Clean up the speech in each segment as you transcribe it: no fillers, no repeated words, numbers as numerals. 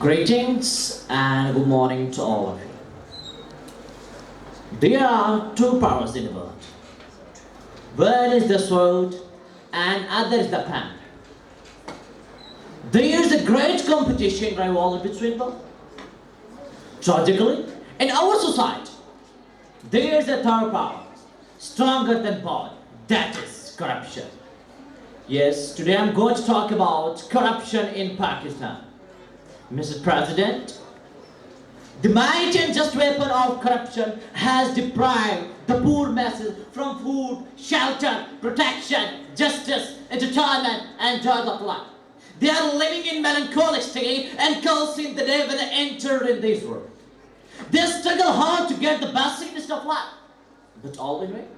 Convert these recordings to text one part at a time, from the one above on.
Greetings and good morning to all of you. There are two powers in the world. One is the sword and other is the pen. There is a great competition rivalry between them. Tragically, in our society, there is a third power, stronger than both, that is corruption. Yes, today I'm going to talk about corruption in Pakistan. Mr. President, the mighty and just weapon of corruption has deprived the poor masses from food, shelter, protection, justice, entertainment, and joy of life. They are living in melancholic state and cursing the day when they entered in this world. They struggle hard to get the basicness of life, but all in vain.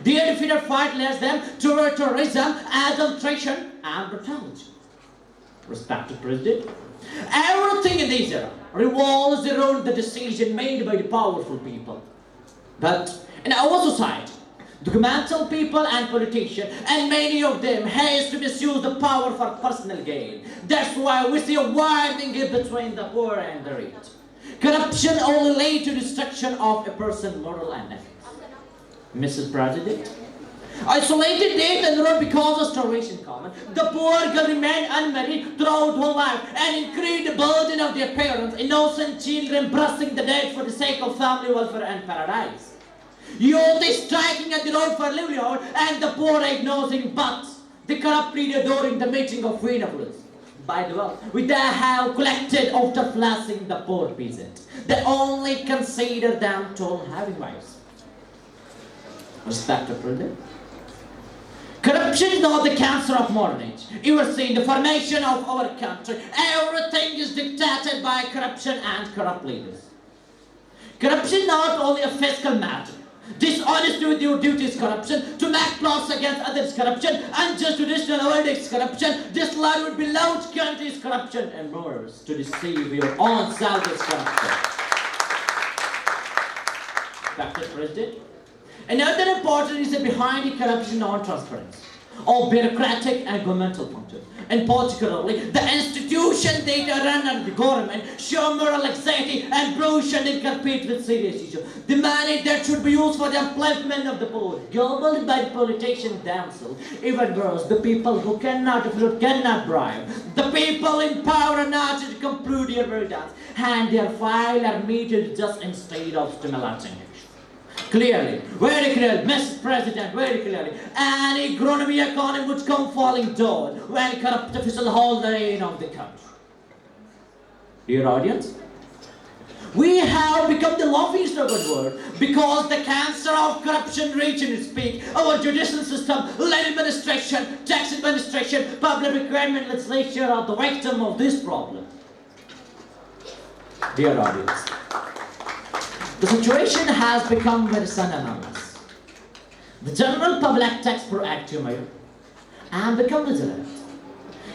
Their defeated fight leads them to terrorism, adulteration, and brutality. Respected President, everything in this era revolves around the decision made by the powerful people. But in our society, the governmental people and politicians, and many of them, has to misuse the power for personal gain. That's why we see a widening gap between the poor and the rich. Corruption only leads to destruction of a person's moral and ethics. Mrs. President, isolated death and road because of starvation common. The poor girl remained unmarried throughout her life and increased the burden of their parents, innocent children brushing the dead for the sake of family welfare and paradise. Youth is striking at the road for livelihood and the poor ignoring but the corrupt leader during the meeting of Mehnaz. By the way, which they have collected after flashing the poor peasant. They only consider them toll having wives. Respected President, corruption is not the cancer of modern age. You are seeing the formation of our country. Everything is dictated by corruption and corrupt leaders. Corruption is not only a fiscal matter. Dishonesty with your duty is corruption. To make plots against others is corruption. Unjust judicial verdicts is corruption. Dislike with beloved country is corruption. And more, to deceive your own self is corruption. Respected President, another important reason behind the corruption or transparency of bureaucratic and governmental functions, and particularly the institutions that run under the government show moral anxiety and brochure and compete with serious issues. The money that should be used for the upliftment of the poor, gobbled by the politicians themselves. Even worse, the people who cannot afford, cannot bribe. The people in power are not to conclude their verdicts, and their file are meted just instead of stimulating it. Clearly, very clearly, Mr. President, very clearly, an economy would come falling down when corrupt officials hold the reign of the country. Dear audience, we have become the laughing stock of the world because the cancer of corruption reaching its peak. Our judicial system, land administration, tax administration, public requirement legislation are the victim of this problem. Dear audience, the situation has become very synonymous. The general public takes proactive measures and become vigilant.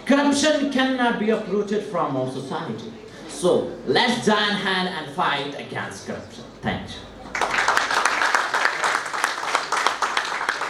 Corruption cannot be uprooted from our society. So let's join hand and fight against corruption. Thank you.